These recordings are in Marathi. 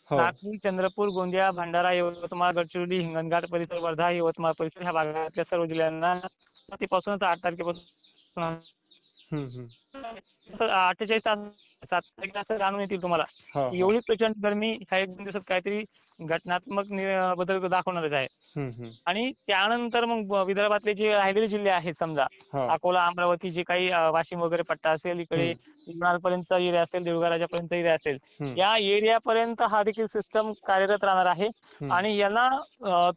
हो. नागपूर, चंद्रपूर, गोंदिया, भंडारा, यवतमाळ, गडचिरोली, हिंगणघाट परिसर, वर्धा, यवतमाळ परिसर ह्या भागातल्या सर्व जिल्ह्यांना सुरुवातीपासूनच 8 तारखेपासून हम्म हम्म. 48 तास 7 तारखेला असं जाणून येतील तुम्हाला. हो हो. एवढी प्रचंड गरमी ह्या 1-2 दिवसात काहीतरी घटनात्मक बदल दाखवणारच आहे. हम्म. आणि त्यानंतर मग विदर्भातले जे राहिलेले जिल्हे आहेत समजा हो. अकोला, अमरावती, जे काही वाशिम वगैरे पट्टा असेल, इकडे लोणारपर्यंतचा एरिया असेल, देऊळगाव राजापर्यंतचा एरिया असेल, हम्म या एरियापर्यंत हा देखील सिस्टम कार्यरत राहणार आहे. आणि यांना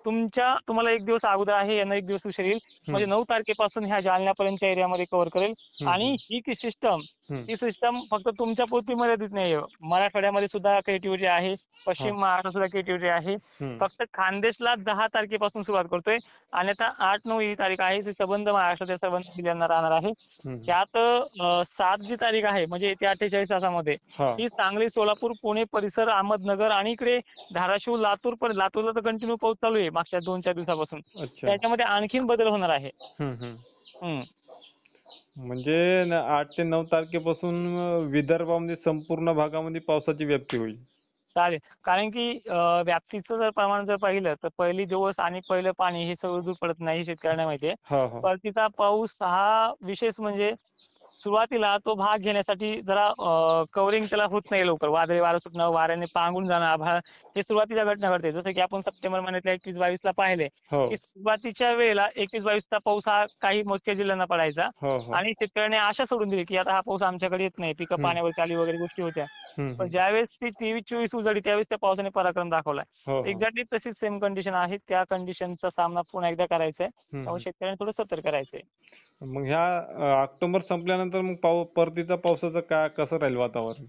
तुम्हाला 1 दिवस अगोदर आहे, यांना 1 दिवस उशीर येईल. म्हणजे 9 तारखेपासून ह्या जालन्यापर्यंतच्या एरियामध्ये कव्हर करेल. आणि ही सिस्टम फक्त तुमच्या पुरती मर्यादित नाही. मराठवाड्यामध्ये सुद्धा कनेक्टिव्हिटी आहे, पश्चिम महाराष्ट्रात सुद्धा कनेक्टिव्हिटी आहे. फक्त खानदेशला 10 तारखेपासून सुरुवात करतोय. आणि आता 8-9 ही तारीख आहे ती संबंध महाराष्ट्राच्या सर्व जिल्ह्यांना राहणार आहे. त्यात 7 जी तारीख आहे म्हणजे येत्या 48 तासामध्ये ही सांगली, सोलापूर, पुणे परिसर, अहमदनगर आणि इकडे धाराशिव, लातूरला तर कंटिन्यू पाऊस चालू आहे मागच्या 2-4 दिवसापासून. अच्छा. त्याच्यामध्ये आणखीन बदल होणार आहे. म्हणजे 8 ते 9 तारखेपासून विदर्भामध्ये संपूर्ण भागामध्ये पावसाची व्याप्ती होईल. चालेल. कारण की व्याप्तीचं जर प्रमाण जर पाहिलं तर पहिली दिवस आणि पहिलं पाणी हे सगळं दूर पडत नाही, शेतकऱ्यांना माहितीये. हो हो. परतीचा पाऊस हा विशेष म्हणजे सुरुवातीला तो भाग घेण्यासाठी जरा कव्हरिंग त्याला होत नाही लवकर. वादळी वारं सुटणं, वाऱ्याने पांगून जाणं आभाळ, हे सुरुवातीच्या घटना घडते. जसं की आपण सप्टेंबर महिन्यातल्या 21-22ला पाहिले की सुरुवातीच्या वेळेला 21-22चा पाऊस हा काही मोजक्या जिल्ह्यांना पडायचा. आणि शेतकऱ्यांनी आशा सोडून दिली की आता हा पाऊस आमच्याकडे येत नाही, पिकं पाण्यावरती आली वगैरे गोष्टी होत्या. पण ज्यावेळेस ती 23-24 उजळली त्यावेळेस त्या पावसाने पराक्रम दाखवलाय. एक्झॅक्टली तशीच सेम कंडिशन आहे. त्या कंडिशनचा सामना पुन्हा एकदा करायचा आहे. त्यामुळे शेतकऱ्यांनी थोडं सतर्क करायचंय. मग ह्या ऑक्टोबर संपल्यानंतर मग परतीचा पावसाचं कसं राहील वातावरण?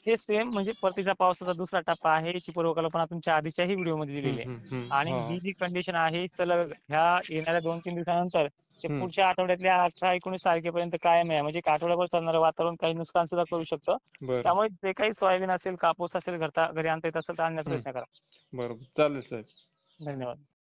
हे सेम म्हणजे परतीच्या पावसाचा दुसरा टप्पा आहे, याची पूर्वकल्पना तुमच्या आधीच्याही व्हिडिओमध्ये दिलेली आहे. आणि ही जी कंडिशन आहे सलग ह्या येणाऱ्या 2-3 दिवसानंतर ते पुढच्या आठवड्यातल्या 18-19 तारखेपर्यंत कायम आहे. म्हणजे एक आठवड्याभर चालणारं वातावरण काही नुकसान सुद्धा करू शकतं. त्यामुळे जे काही सोयाबीन असेल, कापूस असेल घरी आणता येत असेल तर आणण्याचा प्रयत्न करा. बरोबर. चालेल साहेब. धन्यवाद.